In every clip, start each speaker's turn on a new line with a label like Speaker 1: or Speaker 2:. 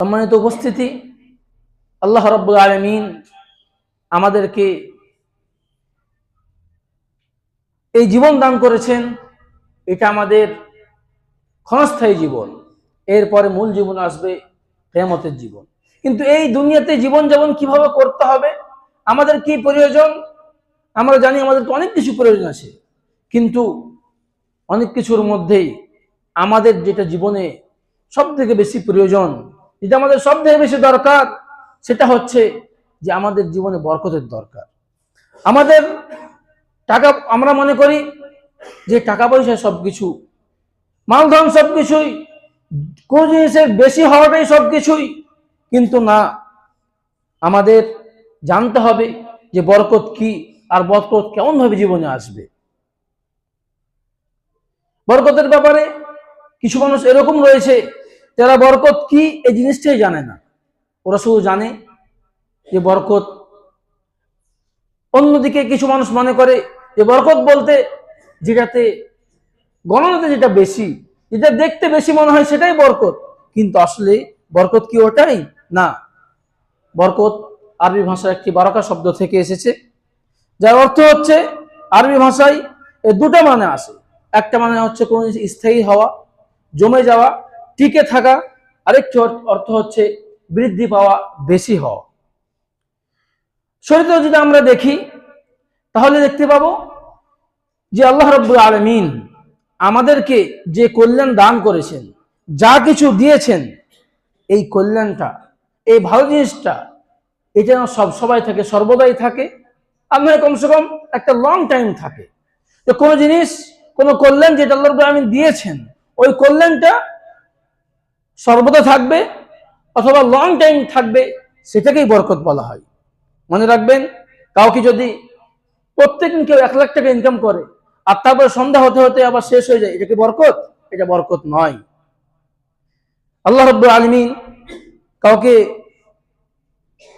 Speaker 1: সম্মানিত উপস্থিতি, আল্লাহ রাব্বুল আলামিন আমাদেরকে এই জীবন দান করেছেন। এটা আমাদের ক্ষণস্থায়ী জীবন, এরপরে মূল জীবন আসবে কিয়ামতের জীবন। কিন্তু এই দুনিয়াতে জীবন যাপন কিভাবে করতে হবে, আমাদের কি প্রয়োজন, আমরা জানি আমাদেরকে অনেক কিছু প্রয়োজন আছে, কিন্তু অনেক কিছুর মধ্যেই আমাদের যেটা জীবনে সব থেকে বেশি প্রয়োজন, যেটা আমাদের সব থেকে বেশি দরকার, সেটা হচ্ছে যে আমাদের জীবনে বরকতের দরকার। আমাদের টাকা, আমরা মনে করি যে টাকা পয়সা সবকিছু, মালধন সবকিছুই, কোন জিনিসের বেশি হওয়াটাই সবকিছুই, কিন্তু না, আমাদের জানতে হবে যে বরকত কি আর বরকত কেমন ভাবে জীবনে আসবে। বরকতের ব্যাপারে কিছু মানুষ এরকম রয়েছে যারা বরকত কি এই জিনিসটাই জানে না। ওরা শুধু জানে যে বরকত, অন্যদিকে কিছু মানুষ মনে করে যে বরকত বলতে যেটাতে গণনাতে যেটা বেশি, যেটা দেখতে বেশি মনে হয় সেটাই বরকত, কিন্তু আসলে বরকত কি ওটাই না। বরকত আরবি ভাষার একটি বারাকা শব্দ থেকে এসেছে, যার অর্থ হচ্ছে, আরবি ভাষায় এর দুটো মানে আসে। একটা মানে হচ্ছে কোন স্থায়ী হওয়া, জমে যাওয়া, টিকে থাকা। আরেকটি অর্থ হচ্ছে বৃদ্ধি পাওয়া, বেশি হওয়া। শরীয়তে যদি আমরা দেখি তাহলে দেখতে পাবো যে আল্লাহ রাব্বুল আলামিন আমাদেরকে যে কল্যাণ দান করেছেন, যা কিছু দিয়েছেন, এই কল্যাণটা, এই ভালো জিনিসটা, এটা সবাই থাকে, সর্বদাই থাকে, আর নয় কমসে কম একটা লং টাইম থাকে। তো কোনো জিনিস, কোনো কল্যাণ যেটা আল্লাহ রাব্বুল আলামিন দিয়েছেন, ওই কল্যাণটা সর্বদা থাকবে অথবা লং টাইম থাকবে, সেটাকেই বরকত বলা হয়। মনে রাখবেন, কাউকে যদি প্রত্যেকদিন কেউ 1 লাখ টাকা ইনকাম করে আর তারপরে সন্ধ্যা হতে হতে আবার শেষ হয়ে যায়, এটা কি বরকত? এটা বরকত নয়। আল্লাহ রাব্বুল আলামিন কাউকে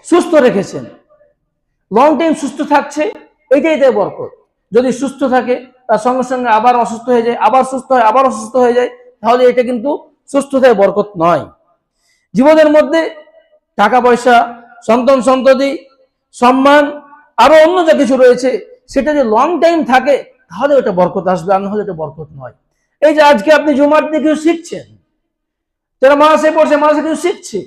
Speaker 1: সুস্থ রেখেছেন, লং টাইম সুস্থ থাকছে, এইটাই তাই বরকত। যদি সুস্থ থাকে তার সঙ্গে সঙ্গে আবার অসুস্থ হয়ে যায়, আবার সুস্থ হয়, আবার অসুস্থ হয়ে যায়, তাহলে এটা কিন্তু সুস্থতায় বরকত নয়। জীবনের মধ্যে টাকা পয়সা, সন্তান সন্ততি, সম্মান, আরো অন্য যা কিছু রয়েছে, সেটা যে লং টাইম থাকে তাহলে ওটা বরকত আসবে, আর না হলে এটা বরকত নয়। এই যে আজকে আপনি জুমার দিকে কিছু শিখছেন, যারা মাসে পড়ছে মাসে কিছু শিখছে,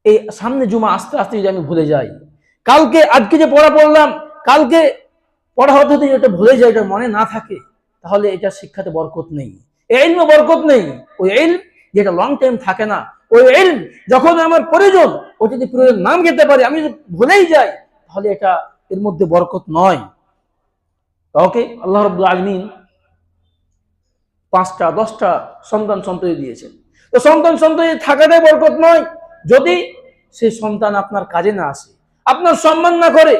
Speaker 1: এই সামনে জুমা আস্তে আস্তে যদি আমি ভুলে যাই, কালকে আজকে যে পড়া পড়লাম, কালকে পড়া হতে হতে এটা ভুলে যায়, এটা মনে না থাকে, তাহলে এটা শিক্ষাতে বরকত নেই, এই ইলমে বরকত নেই। ওই ইলম যেটা লং টাইম থাকে না, ওই ইলম যখন আমার প্রয়োজন, ও যদি প্রয়োজন নাম যেতে পারে, আমি যদি ভুলেই যাই, তাহলে এটা এর মধ্যে বরকত নয়। কাউকে আল্লাহ রাব্বুল আলামিন 5টা 10টা সন্তান সন্ততি দিয়েছেন, তো সন্তান সন্ততি থাকাটাই বরকত নয়। যদি সেই সন্তান আপনার কাজে না আসে, আপনার সম্মান না করে,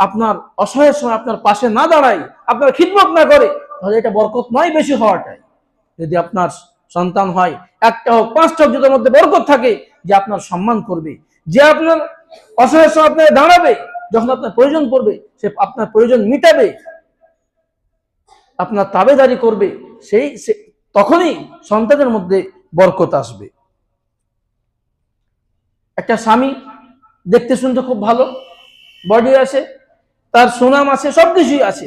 Speaker 1: আপনার অসহায়ের সময় আপনার পাশে না দাঁড়ায়, আপনার খিদমত না করে, তাহলে এটা বরকত নয় বেশি হওয়াটাই। যদি আপনার সন্তান হয় 1টা হোক 5টা হোক, যেটার মধ্যে বরকত থাকে, যে আপনার সম্মান করবে, যে আপনার অসহায়ের সময় আপনার দাঁড়াবে, যখন আপনার প্রয়োজন পড়বে সে আপনার প্রয়োজন মিটাবে, আপনার তাবেদারি করবে, তখনই সন্তানের মধ্যে বরকত আসবে। একটা স্বামী দেখতে শুনতে খুব ভালো, বডি আছে, তার সুনাম আছে, সবকিছুই আছে,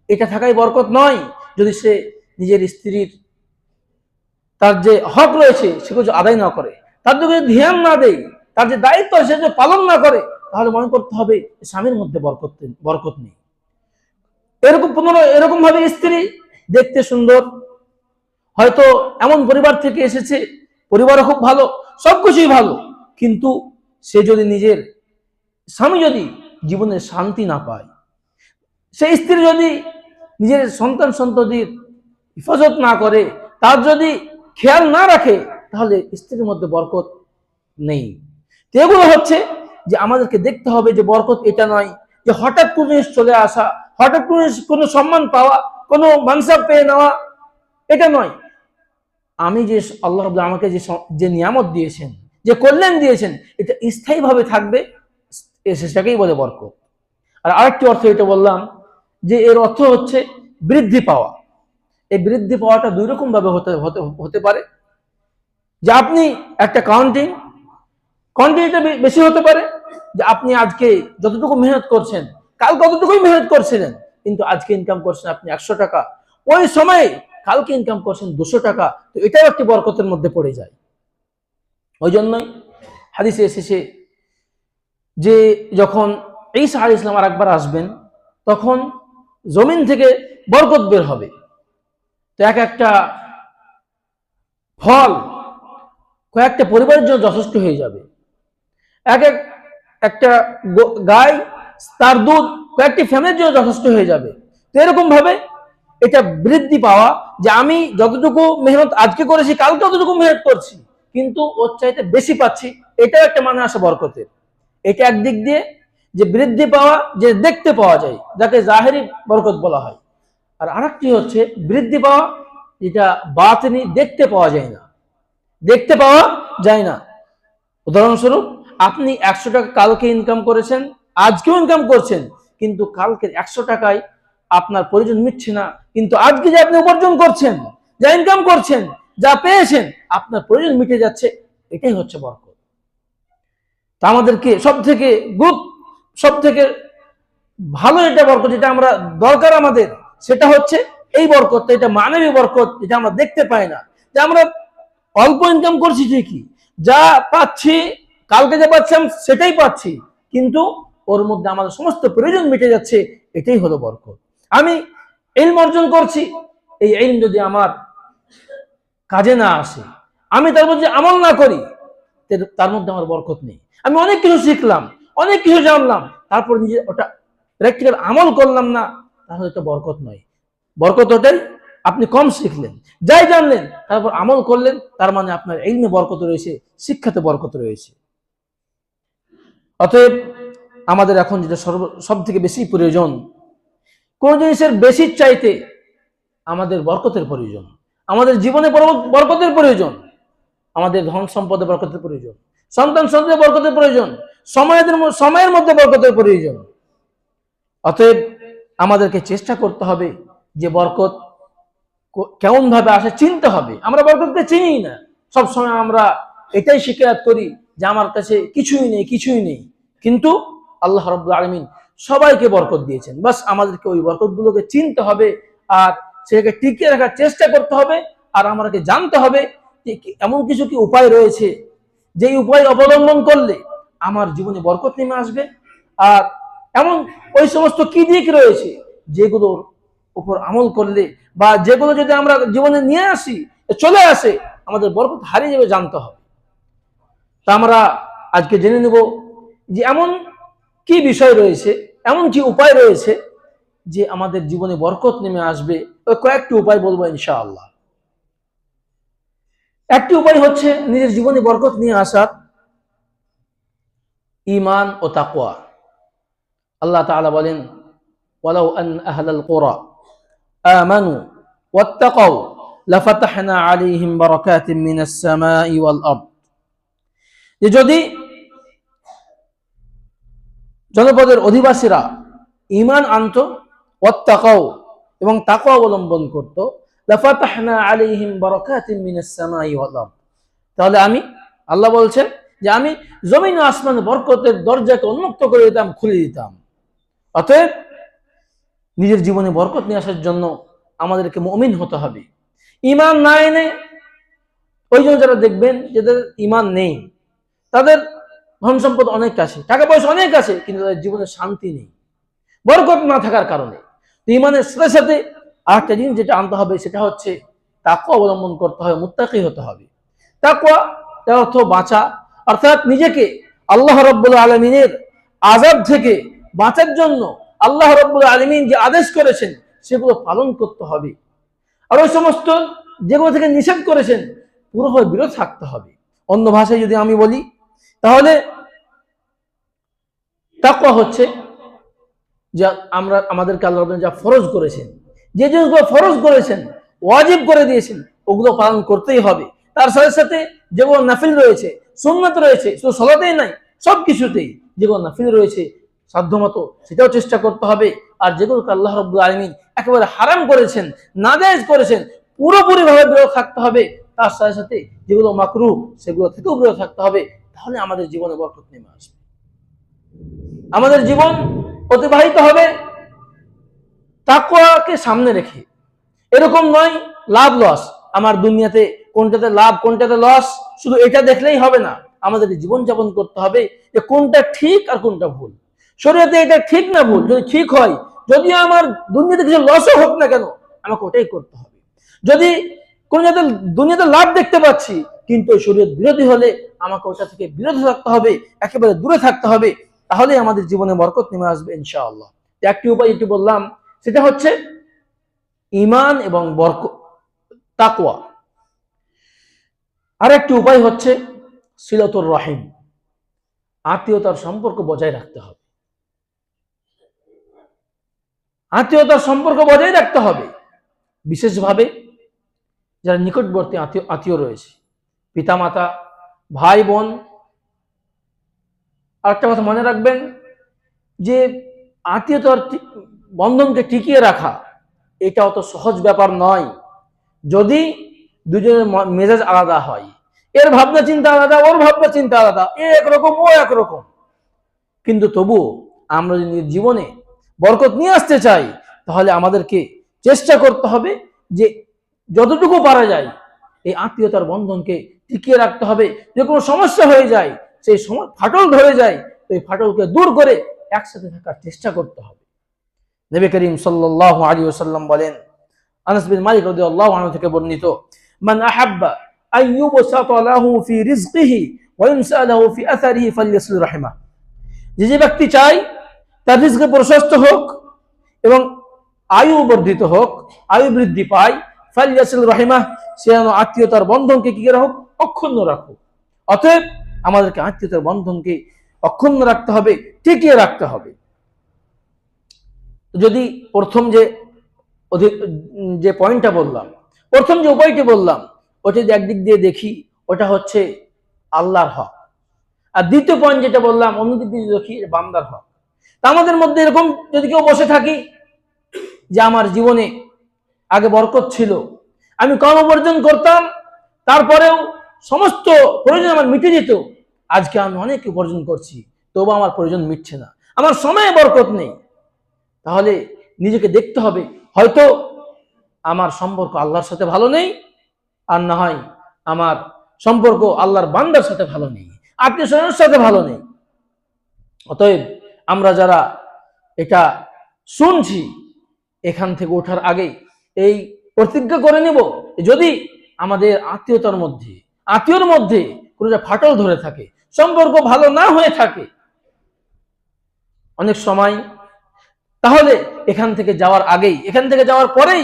Speaker 1: এটা থাকাই বরকত নয়। যদি সে নিজের স্ত্রীর তার যে হক রয়েছে সেগুলো আদায় না করে, তার দিকে ধ্যান না দেয়, তার যে দায়িত্ব সে যে পালন না করে, তাহলে মনে করতে হবে স্বামীর মধ্যে বরকত নেই। এরকম ভাবে স্ত্রী দেখতে সুন্দর, হয়তো এমন পরিবার থেকে এসেছে, পরিবারও খুব ভালো, সবকিছুই ভালো, কিন্তু সে যদি নিজের স্বামী যদি জীবনে শান্তি না পায়, সেই স্ত্রী যদি নিজের সন্তান সন্ততির হেফাজত না করে, তার যদি খেয়াল না রাখে, তাহলে স্ত্রীর মধ্যে বরকত নেই। তো এগুলো হচ্ছে যে আমাদেরকে দেখতে হবে যে বরকত এটা নয় যে হঠাৎ কোনো জিনিস চলে আসা, হঠাৎ কোনো সম্মান পাওয়া, কোনো মানসাব পেয়ে নেওয়া, এটা নয়। আমি যে আল্লাহ রাব্বুল আমাকে যে নিয়ামত দিয়েছেন, যে কল্যাণ দিয়েছেন, এটা স্থায়ীভাবে থাকবে, সেটাকেই বলে বরকত। আর আরেকটি অর্থ এটা বললাম যে এর অর্থ হচ্ছে বৃদ্ধি পাওয়া। এই বৃদ্ধি পাওয়াটা 2 রকম ভাবে হতে পারে। যে আপনি একটা কাউন্টিং কোয়ান্টিটিটা বেশি হতে পারে, যে আপনি আজকে যতটুকু মেহনত করছেন কাল কতটুকুই মেহনত করছিলেন, কিন্তু আজকে ইনকাম করছেন আপনি 100 টাকা, ওই সময় কালকে ইনকাম করছেন 200 টাকা, তো এটাও একটি বরকতের মধ্যে পড়ে যায়। ওই জন্যই হাদিসে এসেছে যে যখন ঈসা আলাইহিস সালাম আর একবার আসবেন, তখন জমিন থেকে বরকত বের হবে। তো এক একটা ফল কয়েকটা পরিবারের জন্য যথেষ্ট হয়ে যাবে। একটা গাই, তার দুধ কয়েকটি ফ্যামিলির জন্য যথেষ্ট হয়ে যাবে। তো এরকম ভাবে এটা বৃদ্ধি পাওয়া, যে আমি যতটুকু মেহনত আজকে করেছি কালকে ততটুকু মেহনত করছি, কিন্তু ওর চাইতে বেশি পাচ্ছি, এটাও একটা মানে আসে বরকতের। এটা একদিক দিয়ে যে বৃদ্ধি পাওয়া, যে দেখতে পাওয়া যায়, যাকে জাহেরি বরকত বলা হয়। আর আরেকটি হচ্ছে বৃদ্ধি পাওয়া যেটা বাতিনি, দেখতে পাওয়া যায় না, দেখতে পাওয়া যায় না। উদাহরণস্বরূপ আপনি 100 টাকা কালকে ইনকাম করেছেন, আজকেও ইনকাম করছেন, কিন্তু কালকের 100 টাকায় আপনার প্রয়োজন মিটছে না, কিন্তু আজকে যে আপনি উপার্জন করছেন, যা ইনকাম করছেন, যা পেয়েছেন, আপনার প্রয়োজন মিটে যাচ্ছে, এটাই হচ্ছে বরকত। তা আমাদেরকে সব থেকে ভালো এটা বরকত, যেটা আমরা দরকার আমাদের, সেটা হচ্ছে এই বরকত। এটা মানবী বরকত, যেটা আমরা দেখতে পাই না। যে আমরা অল্প ইনকাম করছি ঠিকই, যা পাচ্ছি কালকে যা পাচ্ছিলাম সেটাই পাচ্ছি, কিন্তু ওর মধ্যে আমাদের সমস্ত প্রয়োজন মিটে যাচ্ছে, এটাই হলো বরকত। আমি ইলম অর্জন করছি, এই ইলম যদি আমার কাজে না আসে, আমি তার মধ্যে আমল না করি, তার মধ্যে আমার বরকত নেই। আমি অনেক কিছু শিখলাম, অনেক কিছু জানলাম, তারপর নিজে ওটা প্র্যাকটিক্যাল আমল করলাম না, তাহলে তো বরকত নয়। বরকত ওটাই আপনি কম শিখলেন, যাই জানলেন, তারপর আমল করলেন, তার মানে আপনার ইলমে বরকত রয়েছে, শিক্ষাতে বরকত রয়েছে। অতএব আমাদের এখন যেটা সব থেকে বেশি প্রয়োজন, কোন জিনিসের বেশির চাইতে আমাদের বরকতের প্রয়োজন, আমাদের জীবনে বরকতের প্রয়োজন, আমাদের ধন সম্পদে বরকতের প্রয়োজন, সন্তান সন্ততির বরকতের প্রয়োজন, সময়ের মধ্যে বরকতের প্রয়োজন। অতএব আমাদেরকে চেষ্টা করতে হবে যে বরকত কেমন ভাবে আসে চিনতে হবে। আমরা বরকতকে চিনি না, সব সময় আমরা এটাই শিকায়ত করি যে আমার কাছে কিছুই নেই, কিন্তু আল্লাহ রাব্বুল আলামিন সবাইকে বরকত দিয়েছেন। বাস আমাদেরকে ওই বরকতগুলোকে চিনতে হবে, আর সেটাকে টিকিয়ে রাখার চেষ্টা করতে হবে। আর আমাদেরকে জানতে হবে যে এমন কিছু কি উপায় রয়েছে, যেই উপায় অবলম্বন করলে আমার জীবনে বরকত নেমে আসবে, আর এমন ওই সমস্ত কি দিক রয়েছে যেগুলোর উপর আমল করলে, বা যেগুলো যদি আমরা জীবনে নিয়ে আসি, চলে আসে, আমাদের বরকত হারিয়ে যাবে, জানতে হবে। তা আমরা আজকে জেনে নেব যে এমন কি বিষয় রয়েছে, এমন কি উপায় রয়েছে যে আমাদের জীবনে বরকত নেমে আসবে। ওই কয়েকটি উপায় বলবো ইনশাআল্লাহ। একটি উপায় হচ্ছে নিজের জীবনে বরকত নিয়ে আসার ঈমান ও তাকওয়া। আল্লাহ তাআলা বলেন, ওয়ালাউ আন আহলাল কুরা আমানু ওয়াত্তাকাউ লাফাতাহনা আলাইহিম বারাকাতিন মিনাস সামাই ওয়াল আরদ। যে যদি জনপদের অধিবাসীরা ঈমান আনত, ওয়াত্তাকাউ এবং তাকওয়া অবলম্বন করত, লাফাতাহনা আলাইহিম বারাকাতিন মিনাস সামাই ওয়াল আরদ, তাহলে আল্লাহ বলছেন যে আমি জমিন ও আসমান বরকতের দরজাকে উন্মুক্ত করে দিতাম, খুলে দিতাম। অতএব নিজের জীবনে বরকত নিয়ে আসার জন্য আমাদেরকে মুমিন হতে হবে। ঈমান না এনে, ওই জন্য যারা দেখবেন যাদের ঈমান নেই, তাদের ধন সম্পদ অনেক আছে, টাকা পয়সা অনেক আছে, কিন্তু তাদের জীবনে শান্তি নেই, বরকত না থাকার কারণে। ঈমানের সাথে সাথে আরেকটা জিনিস যেটা আনতে হবে, সেটা হচ্ছে তাকওয়া অবলম্বন করতে হবে, মুত্তাকি হতে হবে। তাকওয়া এর অর্থ বাঁচা, অর্থাৎ নিজেকে আল্লাহ রাব্বুল আলামিনের আযাব থেকে বাঁচার জন্য আল্লাহ রাব্বুল আলামিন যে আদেশ করেছেন সেগুলো পালন করতে হবে, আর ওই সমস্ত যেগুলো থেকে নিষেধ করেছেন পুরোপুরি বিরত থাকতে হবে। অন্য ভাষায় যদি আমি বলি, তাহলে তাকওয়া হচ্ছে যে আমাদেরকে আল্লাহ যা ফরজ করেছেন, যে জিনিসগুলো ফরজ করেছেন, ওয়াজিব করে দিয়েছেন, ওগুলো পালন করতেই হবে। তার সাথে সাথে যেগুলো নাফিল রয়েছে, সুন্নাত রয়েছে, শুধু সালাতেই নাই, সবকিছুতেই যেগুলো নাফিল রয়েছে সাধ্যমতো সেটাও চেষ্টা করতে হবে। আর যেগুলোকে আল্লাহ রাব্বুল আলামিন একেবারে হারাম করেছেন, নাজায়েজ করেছেন, পুরোপুরি ভাবে বিরত থাকতে হবে। তার সাথে সাথে যেগুলো মাকরুহ সেগুলো থেকেও বিরত থাকতে হবে। তাহলে আমাদের জীবনে বরকত নেমে আসবে। আমাদের জীবন অতিবাহিত হবে তাকওয়াকে সামনে রেখে। এরকম নয় লাভ লস, আমার দুনিয়াতে কোনটাতে লাভ কোনটাতে লস শুধু এটা দেখলেই হবে না। আমাদের জীবন যাপন করতে হবে যে কোনটা ঠিক আর কোনটা ভুল। শরীয়তে এটা ঠিক না ভুল, যদি ঠিক হয়, যদি আমার দুনিয়াতে কিছু লসও হোক না কেন, আমাকে ওটাই করতে হবে। যদি কোন দুনিয়াতে লাভ দেখতে পাচ্ছি কিন্তু শরীয়ত বিরোধী হলে আমাকে ওটা থেকে বিরত থাকতে হবে, একেবারে দূরে থাকতে হবে। তাহলে আমাদের জীবনে বরকত নেমে আসবে ইনশাআল্লাহ। একটি উপায় যেটি বললাম সেটা হচ্ছে ঈমান এবং তাকওয়া। আরেকটি উপায় হচ্ছে সিলাতুর রহিম, আত্মীয়তার সম্পর্ক বজায় রাখতে হবে। আত্মীয়তার সম্পর্ক বজায় রাখতে হবে, বিশেষভাবে যারা নিকটবর্তী আত্মীয় রয়েছে, পিতামাতা, ভাই বোন। আরেকটা কথা মনে রাখবেন যে আত্মীয়তার বন্ধনকে টিকিয়ে রাখা এটা অত সহজ ব্যাপার নয়। যদি দুজনের মেজাজ আলাদা হয়, এর ভাবনা চিন্তা আলাদা, ওর ভাবনা চিন্তা আলাদা, এ একরকম ও একরকম, কিন্তু তবুও আমরা যদি জীবনে বরকত নিয়ে আসতে চাই তাহলে আমাদেরকে চেষ্টা করতে হবে যে যতটুকু পারা যায় এই আত্মীয়তার বন্ধনকে টিকিয়ে রাখতে হবে। যে কোনো সমস্যা হয়ে যায়, সেই সময় ফাটল ধরে যায়, এই ফাটলকে দূর করে একসাথে থাকার চেষ্টা করতে হবে। নবী করিম সাল্লাল্লাহু আলাইহি ওয়াসাল্লাম বলেন, আনাস বিন মালিক রাদিয়াল্লাহু আনহু থেকে বর্ণিত, মান আহাব্বা আন ইউবসাতা লাহু ফি রিজকিহি ওয়া ইউনসা লাহু ফি আসারিহি ফালইয়াসিল রাহিমাহ। যে ব্যক্তি চায় তার রিজকে প্রশস্ত হোক এবং আয়ু বর্ধিত হোক, আয়ু বৃদ্ধি পায়, ফালইয়াসিল রাহিমাহ, সে যেন আত্মীয়তার বন্ধনকে কি রাখুক, অক্ষুণ্ণ রাখুক। অতএব আমাদেরকে আত্মীয়তার বন্ধনকে অক্ষুণ্ণ রাখতে হবে, টিকিয়ে রাখতে হবে। যদি প্রথম যে পয়েন্টটা বললাম, প্রথম যে উপায়টি বললাম, ওটা যদি একদিক দিয়ে দেখি ওটা হচ্ছে আল্লাহর হক, আর দ্বিতীয় পয়েন্ট যেটা বললাম অন্যদিক দিয়ে দেখি বান্দার হক। তা আমাদের মধ্যে এরকম যদি কেউ বসে থাকি যে আমার জীবনে আগে বরকত ছিল, আমি কম উপার্জন করতাম, তারপরেও সমস্ত প্রয়োজন আমার মিটে যেত, আজকে আমি অনেক উপার্জন করছি তবু আমার প্রয়োজন মিটছে না, আমার সময়ে বরকত নেই, তাহলে নিজেকে দেখতে হবে হয়তো আমার সম্পর্ক আল্লাহর সাথে ভালো নেই, আর না হয় আমার সম্পর্ক আল্লাহর বান্দার সাথে ভালো নেই, আত্মীয় স্বজনের সাথে ভালো নেই। অতএব আমরা যারা এটা শুনছি, এখান থেকে ওঠার আগে এই প্রতিজ্ঞা করে নেব, যদি আমাদের আত্মীয়র মধ্যে কোনো ফাটল ধরে থাকে, সম্পর্ক ভালো না হয়ে থাকে অনেক সময়, তাহলে এখান থেকে যাওয়ার আগেই, এখান থেকে যাওয়ার পরেই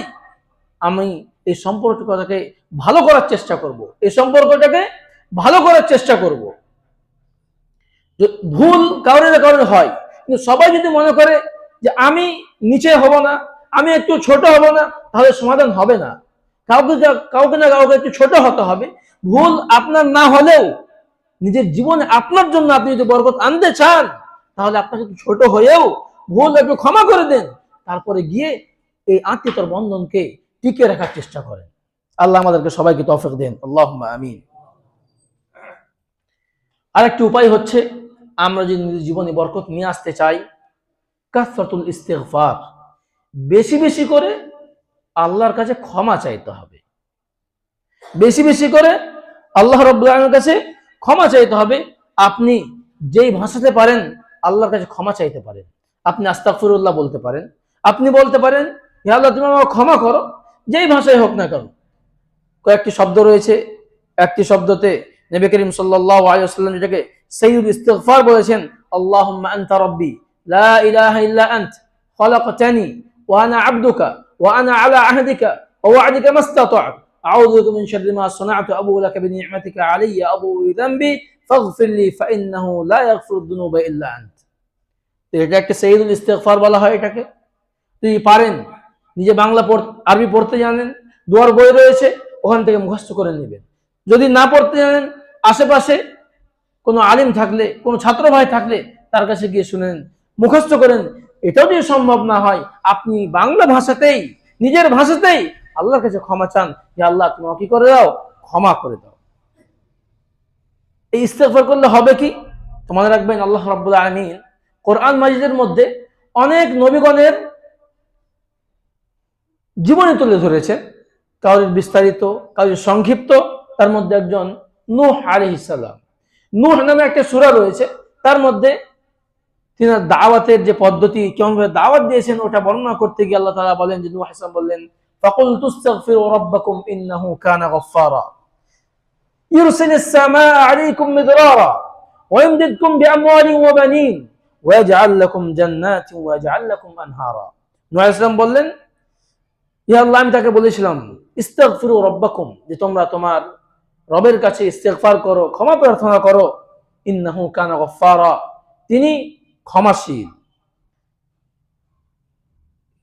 Speaker 1: আমি এই সম্পর্কটাকে ভালো করার চেষ্টা করব, এই সম্পর্কটাকে ভালো করার চেষ্টা করব। ভুল কারণে কারণে হয়, কিন্তু সবাই যদি মনে করে যে আমি নিচে হব না, আমি একটু ছোট হব না, তাহলে সমাধান হবে না। কাউকে না কাউকে একটু ছোট হতে হবে। ভুল আপনার না হলেও নিজের জীবনে আপনার জন্য আপনি যদি বরকত আনতে চান, তাহলে আপনাকে একটু ছোট হয়েও ভুল একটু ক্ষমা করে দেন, তারপরে গিয়ে এই আত্মীয়তার বন্ধনকে টিকে রাখার চেষ্টা করেন। আল্লাহ আমাদেরকে সবাইকে তৌফিক দেন, আল্লাহুম্মা আমিন। আরেকটি উপায় হচ্ছে, আমরা যদি নিজের জীবনে বরকত নিয়ে আসতে চাই, কাসরাতুল ইস্তিগফার, বেশি বেশি করে আল্লাহর কাছে ক্ষমা চাইতে হবে। বেশি বেশি করে আল্লাহ রাব্বুল আলামিনের কাছে ক্ষমা চাইতে হবে। আপনি যেই ভাষাতে পারেন আল্লাহর কাছে ক্ষমা চাইতে পারেন। আপনি আস্তাগফিরুল্লাহ বলতে পারেন, আপনি বলতে পারেন হে আল্লাহ তুমি আমাকে ক্ষমা করো, যেই ভাষায় হোক না কেন। কয়েকটি শব্দ রয়েছে, একটি শব্দতে নবী করিম সাল্লাল্লাহু আলাইহি ওয়াসাল্লাম এটাকে সাইয়্যিদুল ইস্তিগফার বলেছেন, আল্লাহুম্মা আনতা রাব্বি লা ইলাহা ইল্লা আনত খলাকতানি ওয়া আনা আবদুকা ওয়া আনা আলা আহদিকা ওয়া ওয়া'দিকা মাস্তাতা'তু আউযু বিকা মিন শাররি মা সানা'তু আবু লাকা বিনি'মাতিকা আলাইয়া আবু বিযামবি ফাগফিরলি ফাইন্নাহু লা ইয়াগফিরুদ দুনুবা ইল্লা আনত। এটা একটা সাইয়্যিদুল ইস্তিগফার বলা হয় এটাকে। যদি পারেন, নিজে বাংলা আরবি পড়তে জানেন, দোয়ার বই রয়েছে, ওখান থেকে মুখস্থ করে নেবেন। যদি না পড়তে জানেন, আশেপাশে কোনো আলিম থাকলে, কোনো ছাত্র ভাই থাকলে তার কাছে গিয়ে শুনেন, মুখস্থ করেন। এটাও যদি সম্ভব না হয়, আপনি বাংলা ভাষাতেই, নিজের ভাষাতেই আল্লাহর কাছে ক্ষমা চান, যে আল্লাহ তুমি কি করে দাও, ক্ষমা করে দাও। এই ইস্তেগফার করলে হবে কি? তো মনে রাখবেন, আল্লাহ রাব্বুল আলামিন কোরআন মাজিদের মধ্যে অনেক নবীগণের জীবনী তুলে ধরেছে, কাউরির বিস্তারিত, কাউরির সংক্ষিপ্ত। তার মধ্যে একজন নূহ আলাইহিস সালাম, নূহ নামে একটা সূরা রয়েছে, তার মধ্যে তিনি দাওয়াতের যে পদ্ধতি, কেমনভাবে দাওয়াত দিয়েছেন ওটা বর্ণনা করতে গিয়ে আল্লাহ তাআলা বলেন যে নূহ আলাইহিস সালাম বললেন, ফাকুলতু আস্তাগফিরু রাব্বাকুম ইন্নাহু কানা গাফফারা ইউরসিলিস সামাআ আলাইকুম মিদরারা ওয়া ইমদিদকুম বিআমওয়ালিন ওয়া বানিন ওয়া ইয়াজআল লাকুম জান্নাতিন ওয়া ইয়াজআল লাকুম আনহারা। নূহ আলাইহিস সালাম বললেন, ইয়া আল্লাহ, আমি তাকে বলেছিলাম ইস্তাগফিরু রাব্বাকুম, যে তোমরা তোমার রবের কাছে ইস্তেগফার করো, ক্ষমা প্রার্থনা করো, ইন্নাহু কানা গাফফারা, তিনি ক্ষমাশীল।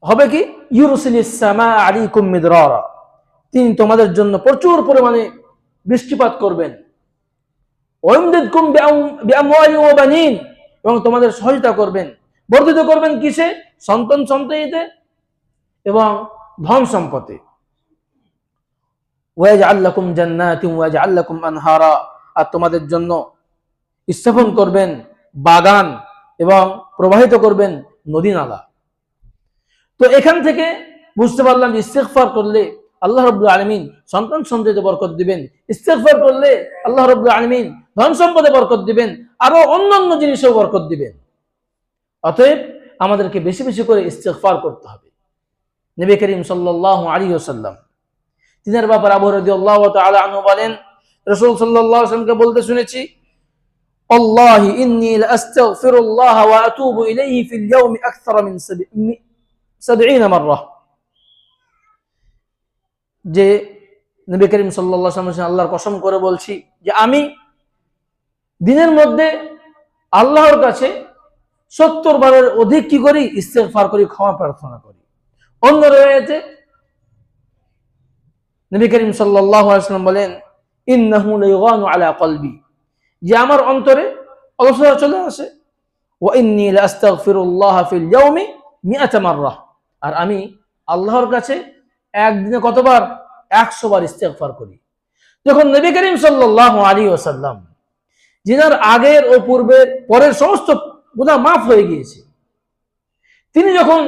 Speaker 1: হবে কি? ইউরসিলিস সামাআ আলাইকুম মিদরারা, তিনি তোমাদের জন্য প্রচুর পরিমাণে বৃষ্টিপাত করবেন, ওয়া ইমদিদকুম বিআমওয়ালিন ওয়া বানিন, এবং তোমাদের সহায়তা করবেন, বর্ধিত করবেন কিসে? সন্তান সন্ততিতে এবং ধন সম্পদে। ওয়া ইয়াজআল লাকুম জান্নাতিন ওয়া ইয়াজআল লাকুম আনহারা, আর তোমাদের জন্য স্থাপন করবেন বাগান এবং প্রবাহিত করবেন নদী নালা। তো এখান থেকে বুঝতে পারলাম যে ইস্তেগফার করলে আল্লাহ রাব্বুল আলামিন সন্তান সন্ততিতে বরকত দিবেন, ইস্তেগফার করলে আল্লাহ রাব্বুল আলামিন ধন সম্পদে বরকত দিবেন, আরো অন্যান্য জিনিসেও বরকত দিবেন। অতএব আমাদেরকে বেশি বেশি করে ইস্তেগফার করতে হবে। নবী করিম সাল্লাল্লাহু আলাইহি ওয়াসাল্লাম, তিনার ব্যাপারে আবু হুরায়রা রাদিয়াল্লাহু তাআলা আনহু বলেন, রাসূল সাল্লাল্লাহু আলাইহি ওয়াসাল্লামকে বলতে শুনেছি, আল্লাহি ইন্নী লাআস্তাগফিরুল্লাহ ওয়া আতুবু ইলাইহি ফিল ইয়াওমি আকসারা মিন 70 মাররা, যে নবী করিম সাল্লাল্লাহু আলাইহি ওয়াসাল্লাম আল্লাহর কসম করে বলছি যে আমি দিনের মধ্যে আল্লাহর কাছে 70 বারের অধিক কি করি? ইস্তেগফার করি, ক্ষমা প্রার্থনা করি। অন্য রয়েছে নবী করিম সাল্লাল্লাহু আলাইহি ওয়াসাল্লাম বলেন, ইন্নাহু লায়গানু আলা কলবি, যে আমার অন্তরে অলসতা চলে আসে, ওয়া ইন্নী লাআস্তাগফিরুল্লাহ ফিল ইয়াওমি 100 মাররা, আর আমি আল্লাহর কাছে একদিনে কতবার? 100 বার ইস্তেগফার করি। যখন নবী করিম সাল্লাল্লাহু আলাইহি ওয়াসাল্লাম, যিনার আগের ও পূর্বের পরের সমস্ত গুনাহ মাফ হয়ে গিয়েছে, তিনি যখন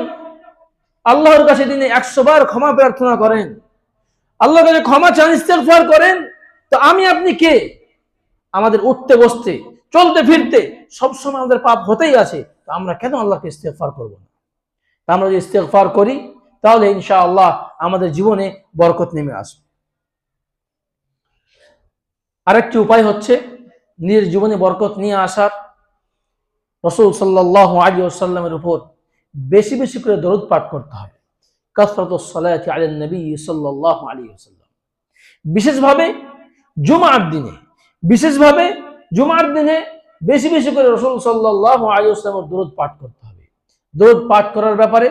Speaker 1: আল্লাহর কাছে তিনি 100 বার ক্ষমা প্রার্থনা করেন, আল্লাহর কাছে ক্ষমা চান, ইস্তেগফার করেন, তো আমি আপনি কে? আমাদের উঠতে বসতে চলতে ফিরতে সবসময় আমাদের পাপ হতেই আছে, তো আমরা কেন আল্লাহকে ইস্তেগফার করব না? তা আমরা যদি ইস্তেগফার করি তাহলে ইনশাআল্লাহ আমাদের জীবনে বরকত নেমে আসবে। আরেকটি উপায় হচ্ছে নিজের জীবনে বরকত নিয়ে আসার, রাসূল সাল্লাল্লাহু আলাইহি ওয়াসাল্লামের উপর বেশি বেশি করে দরুদ পাঠ করতে হবে। কাসরাতুস সালাতি আলান নবী সাল্লাল্লাহু আলাইহি ওয়াসাল্লাম, বিশেষভাবে জুমার দিনে বেশি বেশি করে রাসূল সাল্লাল্লাহু আলাইহি ওয়াসাল্লামের দরুদ পাঠ করতে হবে। দরুদ পাঠ করার ব্যাপারে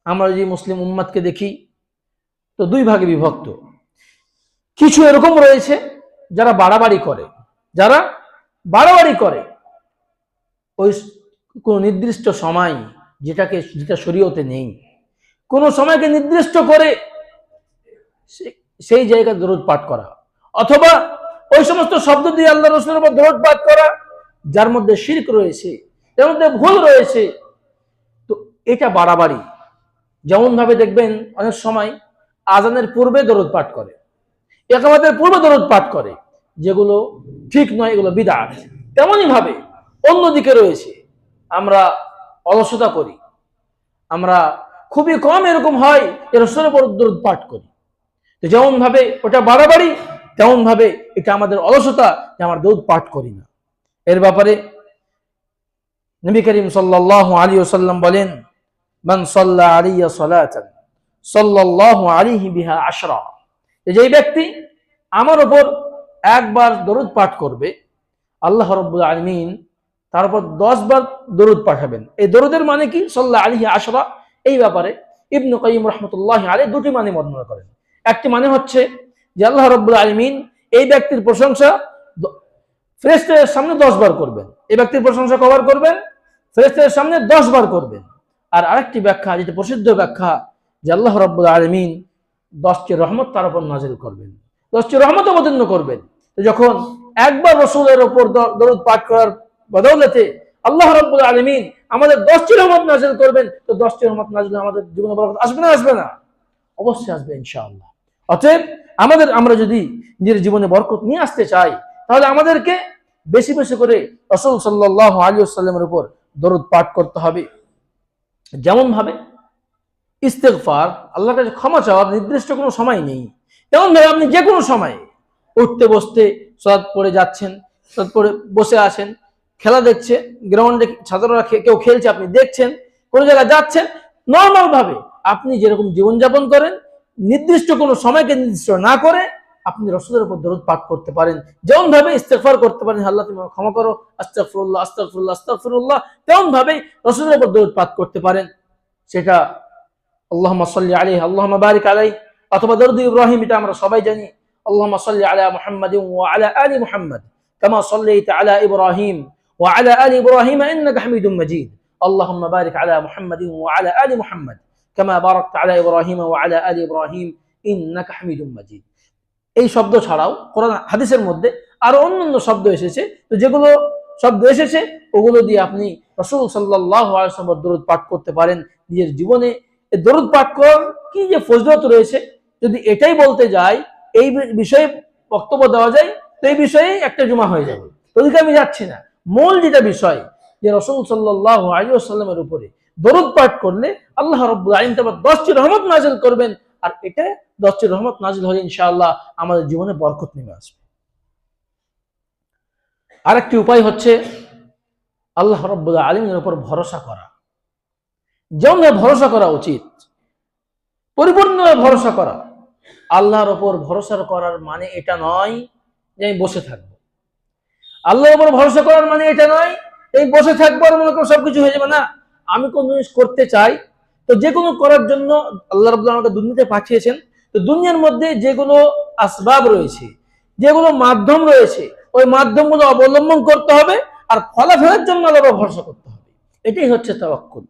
Speaker 1: আমরা যদি মুসলিম উম্মাতকে দেখি তো দুই ভাগে বিভক্ত। কিছু এরকম রয়েছে যারা বাড়াবাড়ি করে, ওই কোন নির্দিষ্ট সময় যেটা শরীয়তে নেই, কোন সময়কে নির্দিষ্ট করে সেই জায়গায় দরুদ পাঠ করা, অথবা ওই সমস্ত শব্দ দিয়ে আল্লাহ রাসূলের উপর দরুদ পাঠ করা যার মধ্যে শিরক রয়েছে, যার মধ্যে ভুল রয়েছে, তো এটা বাড়াবাড়ি। যেমন ভাবে দেখবেন অনেক সময় আজানের পূর্বে দরুদ পাঠ করে, ইকামতের পূর্বে দরুদ পাঠ করে, যেগুলো ঠিক নয়, এগুলো বিদআত। তেমনই ভাবে অন্যদিকে রয়েছে আমরা অলসতা করি, আমরা খুবই কম এরকম হয় যে রাসূলের উপর দরুদ পাঠ করি। তো যেমন ভাবে ওটা বাড়াবাড়ি, তেমন ভাবে এটা আমাদের অলসতা যে আমরা দরুদ পাঠ করি না। এর ব্যাপারে নবী করিম সাল্লাল্লাহু আলাইহি ওয়াসাল্লাম বলেন, মান সাল্লা আলাইয়া সালাতান সাল্লাল্লাহু আলাইহি বিহা আশরা, যে ব্যক্তি আমার উপর একবার দরুদ পাঠ করবে, আল্লাহ রাব্বুল আলামিন তার উপর 10 বার দরুদ পাঠাবেন। এই দরুদের মানে কি? সাল্লা আলাইহি আশরা। এই ব্যাপারে ইবনে কাইয়িম রাহমাতুল্লাহি আলাইহি দুটি মানে বর্ণনা করেন। একটি মানে হচ্ছে যে আল্লাহ রাব্বুল আলামিন এই ব্যক্তির প্রশংসা ফেরেশতাদের সামনে 10 বার করবেন। এই ব্যক্তির প্রশংসা কবার করবেন? ফেরেশতাদের সামনে 10 বার করবেন। আর আরেকটি ব্যাখ্যা, যেটা প্রসিদ্ধ ব্যাখ্যা, যে আল্লাহ রাব্বুল আলামিন 10টি রহমত তার উপর নাযিল করবেন, 10টি রহমত অবতীর্ণ করবেন। তো যখন একবার রাসূলের উপর দরুদ পাঠ করার বদৌলতে আল্লাহ রাব্বুল আলামিন আমাদের 10টি রহমত নাযিল করবেন। তো 10টি রহমত নাযিল আমাদের জীবনে বরকত আসবে না আসবে না? অবশ্যই আসবে ইনশাআল্লাহ। অতএব আমরা যদি নিজের জীবনে বরকত নিয়ে আসতে চাই, তাহলে আমাদেরকে বেশি বেশি করে রাসূল সাল্লাল্লাহু আলাইহি ওয়াসাল্লামের উপর দরুদ পাঠ করতে হবে। যেমন ভাবে ইস্তেগফার, আল্লাহর কাছে ক্ষমা চাওয়ার নির্দিষ্ট কোনো সময় নেই। তেমন ভাবে আপনি যে কোনো সময় উঠতে বসতে, সালাত পড়ে যাচ্ছেন, সালাত পড়ে বসে আছেন, খেলা দেখছে, গ্রাউন্ডে ছাত্ররা কেউ খেলছে, আপনি দেখছেন, কোনো জায়গায় যাচ্ছেন, নর্মাল ভাবে আপনি যেরকম জীবনযাপন করেন, নির্দিষ্ট কোনো সময়কে নির্দিষ্ট না করে আপনি রাসূলের উপর দরুদ পাঠ করতে পারেন। যেমন ভাবে ইস্তেগফার করতে পারেন, আল্লাহ তুমি ক্ষমা করো, আস্তাগফিরুল্লাহ আস্তাগফিরুল্লাহ আস্তাগফিরুল্লাহ, তেমন ভাবে রাসূলের উপর দরুদ পাঠ করতে পারেন। সেটা আল্লাহুম্মা সাল্লি আলাইহি আল্লাহুম্মা বারিক আলাইহি, অথবা দরুদ ইব্রাহিম, এটা আমরা সবাই জানি, আল্লাহুম্মা সাল্লি আলা মুহাম্মাদিন ওয়া আলা আলি মুহাম্মাদ কামা সাল্লাইতা আলা ইব্রাহিম ওয়া আলা আলি ইব্রাহিম ইন্নাকা হামিদুম মাজিদ, আল্লাহুম্মা বারিক আলা মুহাম্মাদিন ওয়া আলা আলি মুহাম্মাদ কামা বারাকতা আলা ইব্রাহিম ওয়া আলা আলি ইব্রাহিম ইন্নাকা হামিদুম মাজিদ। এই শব্দ ছাড়াও কোরআন হাদিসের মধ্যে আরো অন্যান্য শব্দ এসেছে, তো যেগুলো শব্দ এসেছে ওগুলো দিয়ে আপনি রাসূল সাল্লাল্লাহু আলাইহি ওয়াসাল্লাম দরুদ পাঠ করতে পারেন নিজের জীবনে। এই দরুদ পাঠ করার কি যে ফজিলত রয়েছে, যদি এটাই বলতে যাই, এই বিষয়ে বক্তব্য দেওয়া যায়, তো এই বিষয়ে একটা জুমা হয়ে যাবে। ওদিকে আমি যাচ্ছি না। মূল যেটা বিষয়, যে রাসূল সাল্লাল্লাহু আলাইহি ওয়াসাল্লামের উপরে দরুদ পাঠ করলে আল্লাহ রাব্বুল আলামিন তাআলা 10টি রহমত নাযিল করবেন, আর এটা 10টি রহমত নাযিল হলে ইনশাআল্লাহ আমাদের জীবনে বরকত নেমে আসবে। আরেকটি উপায় হচ্ছে আল্লাহ রাব্বুল আলামিনের উপর ভরসা করা। যেমন ভরসা করা উচিত, পরিপূর্ণভাবে ভরসা করা। আল্লাহর উপর ভরসা করার মানে এটা নয় যে আমি বসে থাকবো। আল্লাহর উপর ভরসা করার মানে এটা নয় এই বসে থাকবো আর মনে করো সবকিছু হয়ে যাবে না। আমি কোন জিনিস করতে চাই, তো যে কোনো করার জন্য আল্লাহ রাব্বুল আলামিন আমাকে দুনিয়াতে পাঠিয়েছেন। তো দুনিয়ার মধ্যে যেগুলো আসবাব রয়েছে, যেগুলো মাধ্যম রয়েছে, ওই মাধ্যমগুলো অবলম্বন করতে হবে, আর ফলাফলের জন্য আল্লাহর উপর ভরসা করতে হবে। এটাই হচ্ছে তাওয়াক্কুল।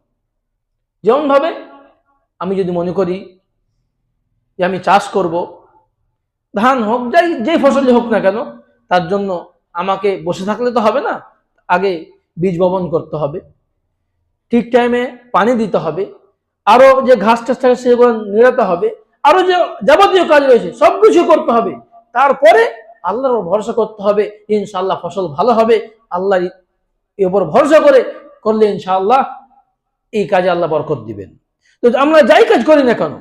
Speaker 1: যেমন ভাবে আমি যদি মনে করি যে আমি চাষ করব, ধান হোক, যেই ফসলই হোক না কেন, তার জন্য আমাকে বসে থাকলে তো হবে না। আগে বীজ বপন করতে হবে, ঠিক টাইমে পানি দিতে হবে, আরো যে ঘাস টাস থাকে সেগুলো নিড়াতে হবে, আরো যে যাবতীয় কাজ রয়েছে সবকিছু করতে হবে। তারপরে আল্লাহর উপর ভরসা করতে হবে, ইনশাআল্লাহ ফসল ভালো হবে। আল্লাহর উপর ভরসা করলে ইনশাআল্লাহ এই কাজে আল্লাহ বরকত দিবেন। তো আমরা যাই কাজ করি না কেন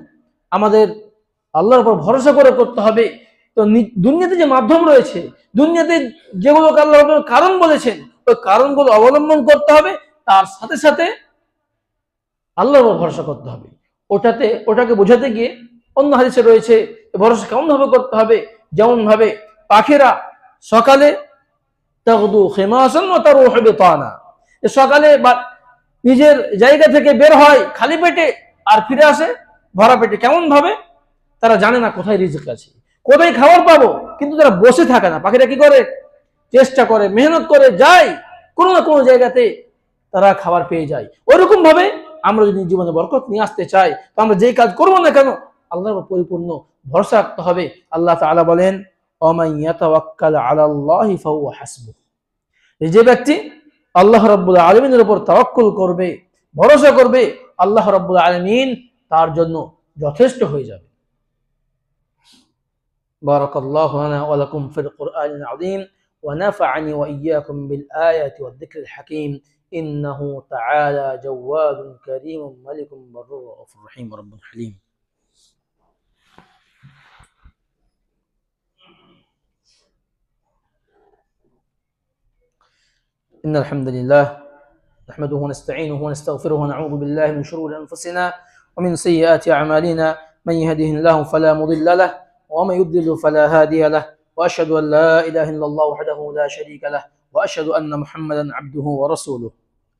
Speaker 1: আমাদের আল্লাহর উপর ভরসা করে করতে হবে। তো দুনিয়াতে যে মাধ্যম রয়েছে, দুনিয়াতে যেগুলোকে আল্লাহ কারণ বলেছেন, ওই কারণগুলো অবলম্বন করতে হবে, তার সাথে সাথে আল্লাহর উপর ভরসা করতে হবে। ওটাকে বোঝাতে গিয়ে অন্য হাদিসে রয়েছে ভরসা কেমন ভাবে করতে হবে। যেমন ভাবে পাখিরা সকালে তাগদু খিমাসান ওয়া তারুহু বিতানা, সকালে নিজের জায়গা থেকে বের হয় খালি পেটে আর ফিরে আসে ভরা পেটে। কেমন ভাবে? তারা জানে না কোথায় রিজিক আছে, কোথায় খাবার পাবো, কিন্তু তারা বসে থাকে না। পাখিরা কি করে? চেষ্টা করে, মেহনত করে যায়, কোনো না কোনো জায়গাতে তারা খাবার পেয়ে যায়। ওইরকম ভাবে আমরা যদি জীবনে বরকত নিয়ে আসতে চাই, তো আমরা যেই কাজ করবো না কেন আল্লাহর উপর পরিপূর্ণ ভরসা রাখতে হবে। আল্লাহ তাআলা বলেন, ওয়ামান ইয়াতাওয়াক্কাল আলাল্লাহি ফাহুয়া হাসবুহ, যে ব্যক্তি আল্লাহ রাব্বুল আলামিনের উপর তাওয়াক্কুল করবে, ভরসা করবে, আল্লাহ রাব্বুল আলামিন তার জন্য যথেষ্ট হয়ে যাবে। বারাকাল্লাহু লানা ওয়া লাকুম ফিল কুরআনিল আযীম ওয়া নাফা'আনি ওয়া ইয়্যাকুম বিল আয়াতি ওয়াদ যিকরিল হাকীম। ইন্নাহু তাআলা জাওয়াদুন কারীমুন মালিকুম বাররুর রাউফুর রহিম রাব্বুল হালিম। إن الحمد لله نحمده ونستعينه ونستغفره ونعوذ بالله من شرور أنفسنا ومن سيئات أعمالنا، من يهده الله فلا مضل له ومن يضلل فلا هادي له، وأشهد أن لا إله إلا الله وحده لا شريك له، وأشهد أن محمدا عبده ورسوله،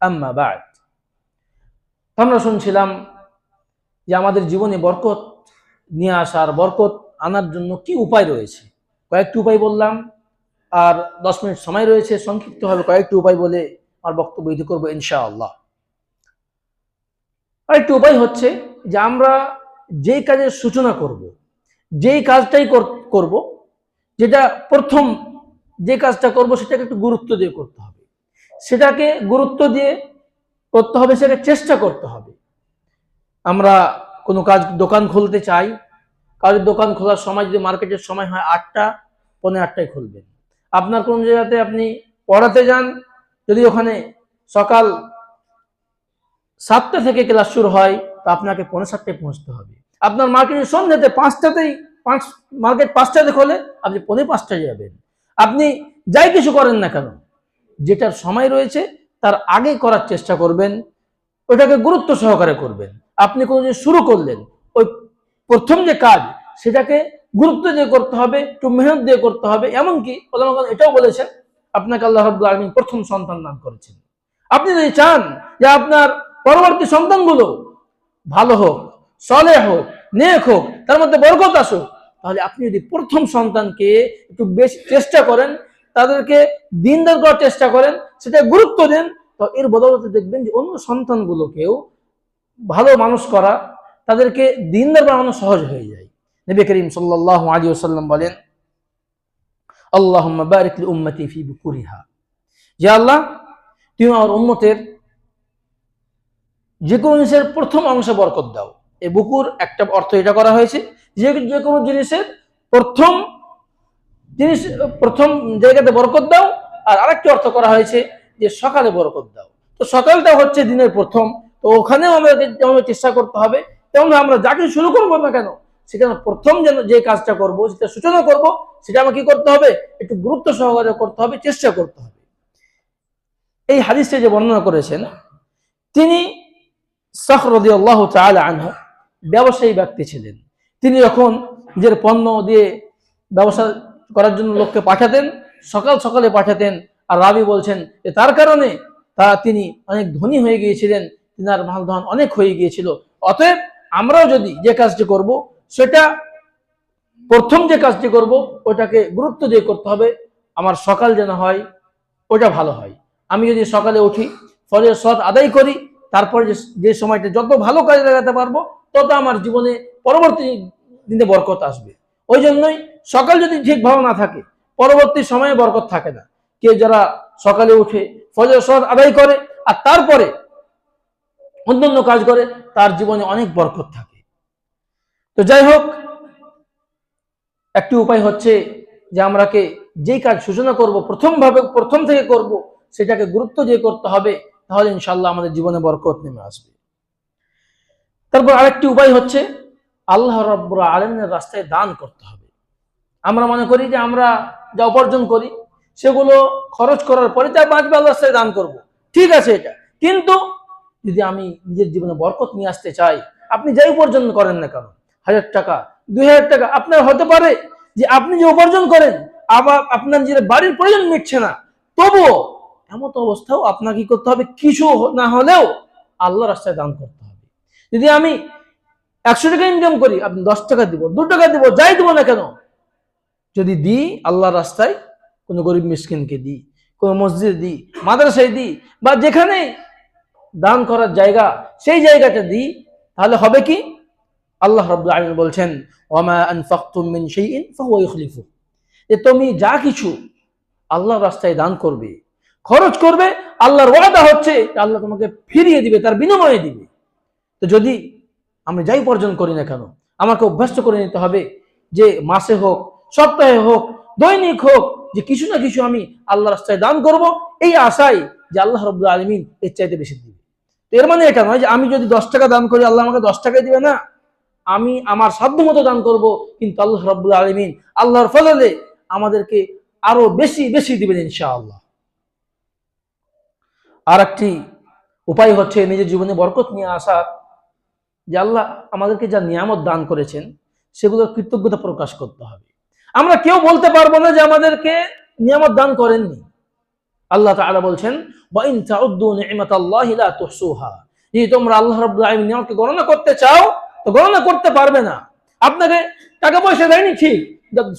Speaker 1: أما بعد। আমরা শুনছিলাম যে আমাদের জীবনে বরকত নিয়ে আসার, বরকত আনার জন্য কি উপায় রয়েছে। কয়েকটি উপায় বললাম, আর 10 মিনিট সময় রয়েছে, সংক্ষিপ্তভাবে কয়েকটি উপায় বলে আমার বক্তব্য ইতি করবো ইনশাআল্লাহ। আরেকটি উপায় হচ্ছে যে আমরা যেই কাজের সূচনা করব, যেই কাজটাই করব, যেটা প্রথম যে কাজটা করব সেটাকে একটু গুরুত্ব দিয়ে করতে হবে, সেটাকে গুরুত্ব দিয়ে করতে হবে, সেটাকে চেষ্টা করতে হবে। আমরা কোনো কাজ দোকান খুলতে চাই, কাজের দোকান খোলার সময় যদি মার্কেটের সময় হয় 8টা, পৌনে 8টায় খুলবেন। আপনার কোন জায়গাতে আপনি পড়াতে যান, যদি ওখানে সকাল 7টা থেকে ক্লাস শুরু হয়, তা আপনাকে পৌনে 7টায় পৌঁছতে হবে। আপনার মার্কেটের সন্ধ্যাতে 5টাতেই মার্কেট 5টাতে খোলে, আপনি পৌনে 5টায় যাবেন। আপনি যাই কিছু করেন না কেন, যেটার সময় রয়েছে তার আগে করার চেষ্টা করবেন, ওটাকে গুরুত্ব সহকারে করবেন। আপনি কোনো জিনিস শুরু করলেন, ওই প্রথম যে কাজ সেটাকে গুরুত্ব দিয়ে করতে হবে, একটু মেহনত দিয়ে করতে হবে। এমনকি ওলামাগণ এটাও বলেছেন, আপনাকে আল্লাহ রাব্বুল আলামিন প্রথম সন্তান দান করেছেন। আপনি যদি চান যে আপনার পরবর্তী সন্তানগুলো ভালো হোক, সলেহ হোক, নেক হোক, তার মধ্যে বরকত আসুক, তাহলে আপনি যদি প্রথম সন্তানকে একটু বেশি চেষ্টা করেন, তাদেরকে দিনদার করার চেষ্টা করেন, সেটা গুরুত্ব দেন, তো এর বদৌলতে দেখবেন যে অন্য সন্তানগুলোকেও ভালো মানুষ করা, তাদেরকে দিনদার বানানো সহজ হয়ে যায়। নবী করিম সাল্লাল্লাহু আলাইহি ওয়াসাল্লাম বলেন, আল্লাহুম্মা বারিক লি উম্মতি ফি বুকুরিহা, যে আল্লাহ তুমি আমার উম্মতের যে কোনো জিনিসের প্রথম অংশে বরকত দাও। এই বুকুর একটা অর্থ এটা করা হয়েছে যে কোনো জিনিসের প্রথম জিনিস, প্রথম জায়গাতে বরকত দাও। আর আরেকটি অর্থ করা হয়েছে যে সকালে বরকত দাও। তো সকালটা হচ্ছে দিনের প্রথম, তো ওখানেও আমাদের চেষ্টা করতে হবে, তেমন আমরা যাকে শুরু করবো না কেন, সেখানে প্রথম যেন যে কাজটা করব, সেটা সূচনা করব, সেটা আমাকে কি করতে হবে, একটু গুরুত্ব সহকারে করতে হবে, চেষ্টা করতে হবে। এই হাদিসটা যে বর্ণনা করেছেন, তিনি সখর রাদিয়াল্লাহু তাআলা আনহু ব্যবসায়ী ব্যক্তি ছিলেন। তিনি যখন নিজের পণ্য দিয়ে ব্যবসা করার জন্য লোককে পাঠাতেন, সকাল সকালে পাঠাতেন। আর রাবি বলছেন যে তার কারণে তিনি অনেক ধনী হয়ে গিয়েছিলেন, তিনার মালধন অনেক হয়ে গিয়েছিল। অতএব আমরাও যদি যে কাজটি করব, সেটা প্রথম যে কাজটি করব ওটাকে গুরুত্ব দিয়ে করতে হবে। আমার সকাল যেন হয় ওটা ভালো হয়। আমি যদি সকালে উঠি, ফজরের সালাত আদায় করি, তারপরে যে সময়টা যত ভালো কাজে লাগাতে পারবো, তত আমার জীবনে পরবর্তী দিনে বরকত আসবে। ওই জন্যই সকাল যদি ঠিকভাবে না থাকে, পরবর্তী সময়ে বরকত থাকে না। কেউ যারা সকালে উঠে ফজরের সালাত আদায় করে আর তারপরে অন্যান্য কাজ করে, তার জীবনে অনেক বরকত থাকে। তো যাই হোক, একটি উপায় হচ্ছে যে আমরাকে যেই কাজ সূচনা করব, প্রথম থেকে করব, সেটাকে গুরুত্ব দিয়ে করতে হবে, তাহলে ইনশাআল্লাহ আমাদের জীবনে বরকত নেমে আসবে। তারপর আরেকটি উপায় হচ্ছে আল্লাহ রাব্বুল আলামিনের রাস্তায় দান করতে হবে। আমরা মনে করি যে আমরা যা উপার্জন করি সেগুলো খরচ করার পরে যা বাঁচবে আল্লাহর রাস্তায় দান করব, ঠিক আছে এটা। কিন্তু যদি আমি নিজের জীবনে বরকত নিয়ে আসতে চাই, আপনি যাই উপার্জন করেন না কেন, 1000 টাকা 2000 টাকা, আপনার হতে পারে যে আপনি যে উপার্জন করেন আবার আপনার নিজের বাড়ির প্রয়োজন মিটছে না, তবুও এমন অবস্থাও আপনাকে কি করতে হবে, কিছু না হলেও আল্লাহর রাস্তায় দান করতে হবে। যদি আমি 100 টাকা ইনকাম করি, আপনি 10 টাকা দিব, 2 টাকা দিব, যাই দিব না কেন, যদি দিই আল্লাহর রাস্তায়, কোনো গরিব মিসকিনকে দিই, কোনো মসজিদে দিই, মাদ্রাসায় দিই, বা যেখানে দান করার জায়গা সেই জায়গাটা দিই, তাহলে হবে কি, আল্লাহ রাব্বুল আলামিন বলছেন, ওয়ামা আনফাকতুম মিন শাইইন ফাহুয়া ইখলিফু, যে তুমি যা কিছু আল্লাহর রাস্তায় দান করবে, খরচ করবে, আল্লাহর ওয়াদা হচ্ছে আল্লাহ তোমাকে ফিরিয়ে দিবে, তার বিনিময়ে দিবে। তো যদি আমরা যাই উপার্জন করি না কেন, আমাকে অভ্যস্ত করে নিতে হবে যে মাসে হোক, সপ্তাহে হোক, দৈনিক হোক, যে কিছু না কিছু আমি আল্লাহর রাস্তায় দান করব, এই আশায় যে আল্লাহ রাব্বুল আলামিন এর চাইতে বেশি দিবে। তো এর মানে এটা নয় যে আমি যদি 10 টাকা দান করি আল্লাহ আমাকে 10 টাকাই দিবে না, আমি আমার সাধ্য মতো দান করব, কিন্তু আল্লাহ রাব্বুল আলামিন আল্লাহর ফজলে আমাদেরকে আরো বেশি বেশি দিবেন ইনশাআল্লাহ। আর একটি উপায় হচ্ছে নিজের জীবনে বরকত নিয়ে আসা, যে আল্লাহ আমাদেরকে যা নিয়ামত দান করেছেন সেগুলোর কৃতজ্ঞতা প্রকাশ করতে হবে। আমরা কেউ বলতে পারবো না যে আমাদেরকে নিয়ামত দান করেননি। আল্লাহ তাআলা বলছেন, ওয়া ইন তাউদ্দু নি'মাতাল্লাহি লা তুহসুহা, যদি তোমরা আল্লাহ রাব্বুল আলামিনের নিয়ামতকে গণনা করতে চাও তো গণনা করতে পারবে না। আপনাকে টাকা পয়সা দেয়নি ঠিক,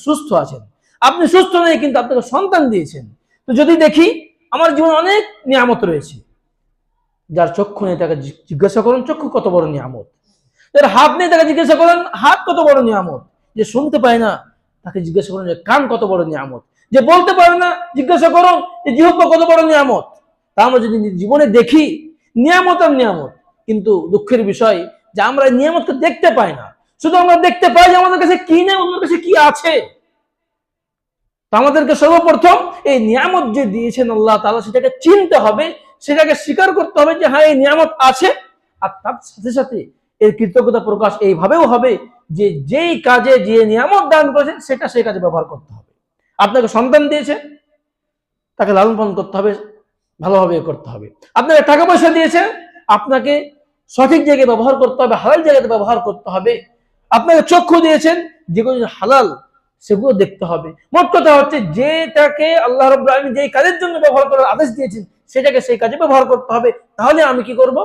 Speaker 1: সুস্থ আছেন, আপনি সুস্থ নেই কিন্তু আপনাকে সন্তান দিয়েছেন। তো যদি দেখি আমার জীবনে অনেক নিয়ামত রয়েছে, যার চক্ষু নেই তাকে জিজ্ঞাসা করুন চক্ষু কত বড় নিয়ামত, যার হাত নেই তাকে জিজ্ঞাসা করেন হাত কত বড় নিয়ামত, যে শুনতে পায় না তাকে জিজ্ঞাসা করেন যে কান কত বড় নিয়ামত, যে বলতে পারে না, জিজ্ঞাসা করুন যে জিহ্বা কত বড় নিয়ামত। তা আমরা যদি জীবনে দেখি নিয়ামত আর নিয়ামত, কিন্তু দুঃখের বিষয় যে আমরা এই নিয়ামতকে দেখতে পাই না। শুধু আমরা দেখতে পাই যে আমাদের কাছে কি নেই, অন্যের কাছে কি আছে। তো আমাদেরকে সর্বপ্রথম এই নিয়ামত যে দিয়েছেন আল্লাহ তাআলা, সেটাকে চিনতে হবে, সেটাকে স্বীকার করতে হবে যে হ্যাঁ এই নিয়ামত আছে। আর তার সাথে সাথে এর কৃতজ্ঞতা প্রকাশ এইভাবেও হবে যে যেই কাজে যে নিয়ামত দান করেছেন সেটা সেই কাজে ব্যবহার করতে হবে। আপনাকে সন্তান দিয়েছে, তাকে লালন পালন করতে হবে, ভালোভাবে করতে হবে। আপনাকে টাকা পয়সা দিয়েছে, আপনাকে সঠিক জায়গায় ব্যবহার করতে হবে, হালাল জায়গাতে ব্যবহার করতে হবে। আপনাকে চক্ষু দিয়েছেন, যেগুলো হালাল সেগুলো দেখতে হবে। মোট কথা হচ্ছে যেটাকে আল্লাহ রাব্বুল আলামিন যেই কাজের জন্য ব্যবহার করার আদেশ দিয়েছেন সেটাকে সেই কাজে ব্যবহার করতে হবে। তাহলে আমি কি করব?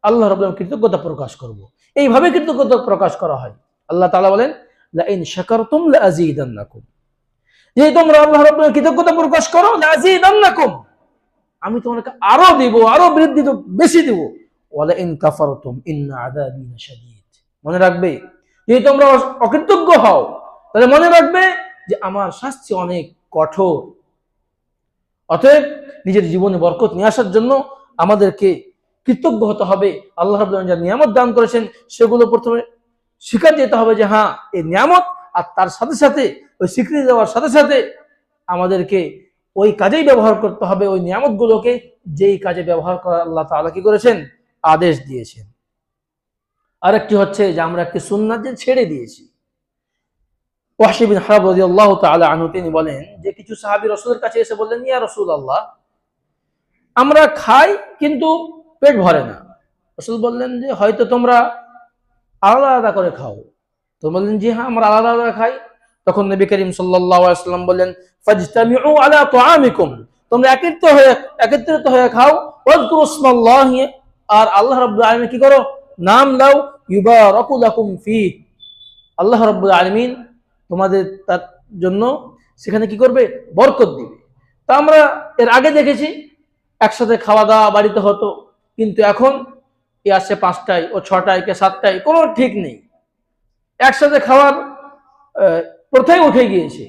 Speaker 1: আল্লাহ রাব্বুল আলামিন কৃতজ্ঞতা প্রকাশ করব। এইভাবে কৃতজ্ঞতা প্রকাশ করা হয়। আল্লাহ তাআলা বলেন, লা ইন শাকারতুম লা আযীদান্নাকুম, যে তোমরা আল্লাহ রাব্বুল আলামিনের কৃতজ্ঞতা প্রকাশ করো, লা আযীদান্নাকুম, আমি তোমাকে আরো দিব, আরো বৃদ্ধি দেব, বেশি দেব। ওয়ালা ইন কাফারতুম ইন্না আযাবি লাশাদীদ, মনে রাখবে যদি তোমরা অকৃতজ্ঞ হও তাহলে মনে রাখবে যে আমার শাস্তি অনেক কঠোর। অতএব নিজের জীবনে বরকত নিয়ে আসার জন্য আমাদেরকে কৃতজ্ঞ হতে হবে। আল্লাহ রাব্বুল আলামিন যা নিয়ামত দান করেছেন সেগুলো প্রথমে স্বীকার যেতে হবে যে হ্যাঁ এই নিয়ামত, আর তার সাথে সাথে ওই স্বীকৃতি দেওয়ার সাথে সাথে আমাদেরকে ওই কাজেই ব্যবহার করতে হবে, ওই নিয়ামতগুলোকে যেই কাজে ব্যবহার করা আল্লাহ তাআলা কি করেছেন? আদেশ দিয়েছেন। আরেকটি হচ্ছে যে আমরা একটি সুন্নাত যে ছেড়ে দিয়েছি। ওয়াহশী বিন হারব রাদিয়াল্লাহু তাআলা আনহু তিনি বলেন যে কিছু সাহাবী রাসূলের কাছে এসে বললেন, ইয়া রাসূলুল্লাহ, আমরা খাই কিন্তু পেট ভরে না। রাসূল বললেন যে হয়তো তোমরা আলাদা আলাদা করে খাও। তো বললেন জি হ্যাঁ, আমরা আলাদা আলাদা খাই। তখন নবী করিম সাল্লাল্লাহু আলাইহি ওয়াসাল্লাম বললেন, ফাজতামিউ আলা তুআমিকুম, তোমরা একত্রিত হয়ে খাও। ওয়াজকুরু ইসমাল্লাহি, আর আল্লাহ রাব্বুল আলামিন কি করো? নাম দাও। ইউবারাকু লাকুম ফি, আল্লাহ রাব্বুল আলামিন তোমাদের তার জন্য সেখানে কি করবে? বরকত দিবে। তা আমরা এর আগে দেখেছি একসাথে খাওয়া দাওয়া বাড়িতে হতো, কিন্তু এখন এ আসছে 5টায়, ও 6টায়, কে 7টায়, কোনো ঠিক নেই। একসাথে খাওয়ার প্রথাই উঠে গিয়েছে।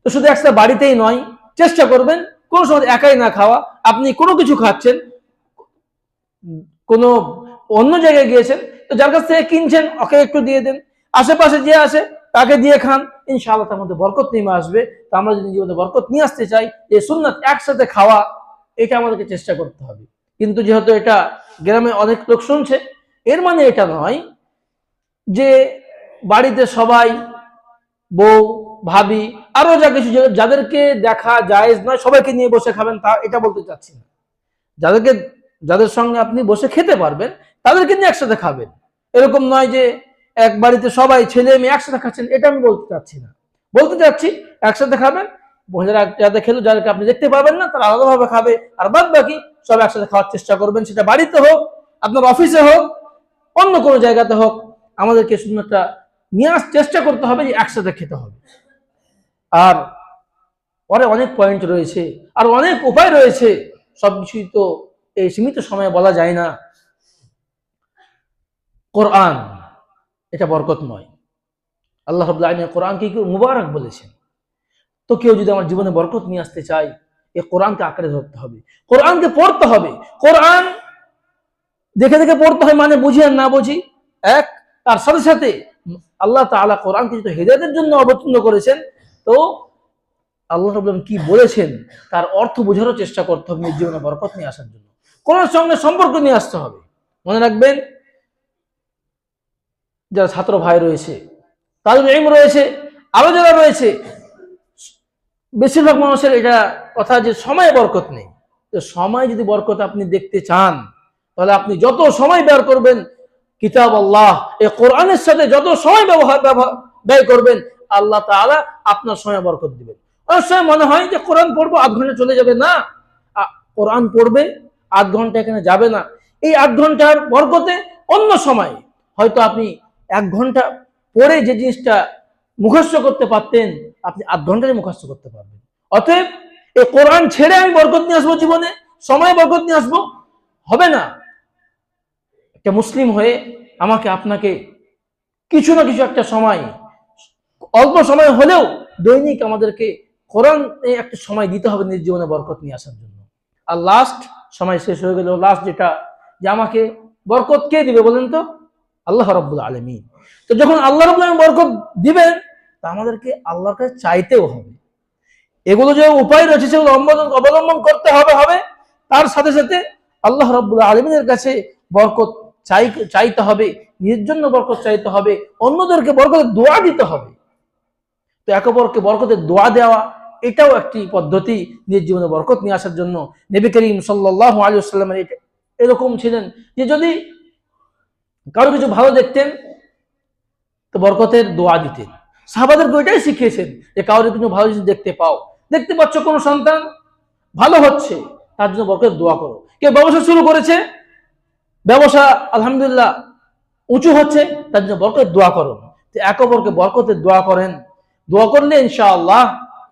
Speaker 1: তো শুধু একসাথে বাড়িতেই নয়, চেষ্টা করবেন কোনো সময় একাই না খাওয়া। আপনি কোনো কিছু খাচ্ছেন, কোনো অন্য জায়গায় গিয়েছেন, তো যার কাছ থেকে কিনছেন ওকে একটু দিয়ে দেন, আশেপাশে যে আসে তাকে দিয়ে খান, ইনশাআল্লাহ তার মধ্যে বরকত নেমে আসবে। তো আমরা যদি জীবনে বরকত নিয়ে আসতে চাই, এই সুন্নাত একসাথে খাওয়া, এটা আমাদেরকে চেষ্টা করতে হবে। কিন্তু যেহেতু এটা গ্রামে অনেক লোক শুনছে, এর মানে এটা নয় যে বাড়িতে সবাই, বউ, ভাবি, আরো যা কিছু যাদেরকে দেখা জায়েজ নয় সবাইকে নিয়ে বসে খাবেন, তা এটা বলতে চাচ্ছি না। যাদের সঙ্গে আপনি বসে খেতে পারবেন তাদেরকে নিয়ে একসাথে খাবেন। এরকম নয় যে এক বাড়িতে সবাই ছেলে মেয়ে একসাথে খাচ্ছেন, এটা আমি বলতে চাচ্ছি না। বলতে চাচ্ছি একসাথে খাবেন, মহিলারা যাদের খেলো, যাদেরকে আপনি দেখতে পাবেন না তারা আলাদাভাবে খাবে, আর বাদ বাকি সব একসাথে খাওয়ার চেষ্টা করবেন। সেটা বাড়িতে হোক, আপনার অফিসে হোক, অন্য কোনো জায়গাতে হোক, আমাদেরকে সুন্নাতটা নিয়ে আসার চেষ্টা করতে হবে যে একসাথে খেতে হবে। আর পরে অনেক পয়েন্ট রয়েছে, আর অনেক উপায় রয়েছে, সবকিছুই তো এই সীমিত সময়ে বলা যায় না। কোরআন এটা বরকত নয়, আল্লাহ রাব্বুল আলামিন কোরআনকে কি মুবারক বলেছেন। তো কেউ যদি আমার জীবনে বরকত নিয়ে আসতে চায়, এই কোরআনকে আঁকড়ে ধরতে হবে, কোরআনকে পড়তে হবে। কোরআন দেখে দেখে পড়তে হয় মানে বুঝি আর না বুঝি এক। তার সাথে সাথে আল্লাহ তাআলা কোরআনকে যেহেতু হিদায়াতের জন্য অবতীর্ণ করেছেন, তো আল্লাহ রাব্বুল আলামিন কি বলেছেন তার অর্থ বোঝারও চেষ্টা করতে হবে নিজের জীবনে বরকত নিয়ে আসার জন্য। কোরআনের সঙ্গে সম্পর্ক নিয়ে আসতে হবে। মনে রাখবেন, যারা ছাত্র ভাই রয়েছে, তালিবে ইলম রয়েছে, আরো যারা রয়েছে, বেশিরভাগ মানুষের এটা কথা যে সময়ে বরকত নেই। তো সময় যদি বরকত আপনি দেখতে চান, তাহলে আপনি যত সময় ব্যয় করবেন কিতাব আল্লাহ, এই কোরআনের সাথে যত সময় ব্যয় করবেন, আল্লাহ তাআলা আপনার সময় বরকত দিবেন। অনেক সময় মনে হয় যে কোরআন পড়বো 8 ঘন্টা চলে যাবে, না, কোরআন পড়বে 8 ঘন্টা এখানে যাবে না। এই 8 ঘন্টার বরকতে অন্য সময় হয়তো আপনি 1 ঘন্টা পরে যে জিনিসটা মুখস্থ করতে পারতেন, আপনি 8 ঘন্টায় মুখস্থ করতে পারবেন। অতএব এই কোরআন ছেড়ে আমি বরকত নিয়ে আসবো জীবনে, সময় বরকত নিয়ে আসবো, হবে না। একটা মুসলিম হয়ে আমাকে আপনাকে কিছু না কিছু একটা সময়, অল্প সময় হলেও দৈনিক আমাদেরকে কোরআন একটা সময় দিতে হবে নিজ জীবনে বরকত নিয়ে আসার জন্য। আর লাস্ট সময় শেষ হয়ে গেল, লাস্ট যেটা, যে আমাকে বরকত কে দিবে বলেন তো? আল্লাহ রাব্বুল আলামিন। তো যখন আল্লাহ রাব্বুল আলামিন বরকত দিবেন, তা আমাদেরকে আল্লাহর কাছে চাইতেও হবে। এগুলো যে উপায় রয়েছে সেগুলো অবলম্বন করতে হবে, তার সাথে সাথে আল্লাহ রাব্বুল আলামিনের কাছে বরকত চাইতে হবে, নিজের জন্য বরকত চাইতে হবে, অন্যদেরকে বরকতের দোয়া দিতে হবে। তো একে অপরকে বরকতের দোয়া দেওয়া, এটাও একটি পদ্ধতি নিজের জীবনে বরকত নিয়ে আসার জন্য। নবী করিম সাল্লাল্লাহু আলাইহি ওয়াসাল্লামের এরকম ছিলেন যে যদি কারো কিছু ভালো দেখতেন তো বরকতের দোয়া দিতেন। সাহাবাদেরকে ওইটাই শিখিয়েছেন যে কারো কিছু ভালো জিনিস দেখতে পাচ্ছ কোনো সন্তান ভালো হচ্ছে, তার জন্য বরকতের দোয়া করো। কেউ ব্যবসা শুরু করেছে, ব্যবসা আলহামদুলিল্লাহ উঁচু হচ্ছে, তার জন্য বরকতের দোয়া করো। তো একে অপরকে বরকতের দোয়া করেন, দোয়া করলে ইনশাআল্লাহ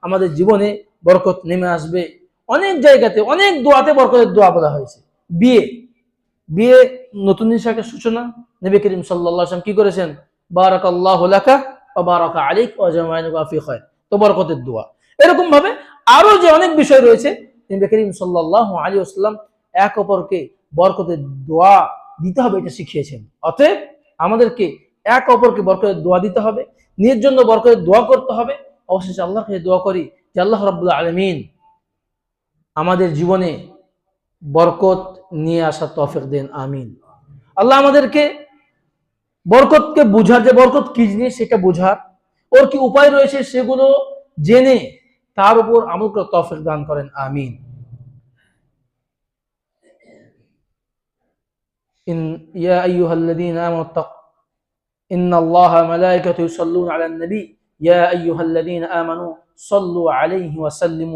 Speaker 1: আমাদের জীবনে বরকত নেমে আসবে। অনেক জায়গাতে অনেক দোয়াতে বরকতের দোয়া বলা হয়েছে। বিয়ে নতুন জিনিসের সূচনা, নবী করিম সাল্লাল্লাহু আলাইহি ওয়াসাল্লাম কি করেছেন? বারাকাল্লাহু লাকা ওয়া বারাকা আলাইক ওয়া জামাআনাকা ফি খায়র, তো বরকতের দোয়া। এরকম ভাবে আরো যে অনেক বিষয় রয়েছে, নবী করিম সাল্লাল্লাহু আলাইহি ওয়াসাল্লাম এক অপরকে বরকতের দোয়া দিতে হবে এটা শিখিয়েছেন। অতএব আমাদেরকে এক অপরকে বরকতের দোয়া দিতে হবে, নিজের জন্য বরকতের দোয়া করতে হবে। অবশেষে আল্লাহর কাছে দোয়া করি যে আল্লাহ রাব্বুল আলামিন আমাদের জীবনে বরকত নিয়ে আসার তৌফিক দেন, আমিন। আল্লাহ আমাদেরকে বরকতকে বুঝার, যে বরকত কি জিনিস সেটা বুঝার, ওর কি উপায় রয়েছে সেগুলো জেনে তার উপর আমল করার তৌফিক দান করেন, আমিন। ইয়া আইয়ুহাল্লাযীনা আমানু ইন্নাল্লাহা ওয়া মালাইকাতাহু ইউসাল্লুনা আলান নবী ইয়া আইয়ুহাল্লাযীনা আমানু সাল্লু আলাইহি ওয়া সাল্লিমু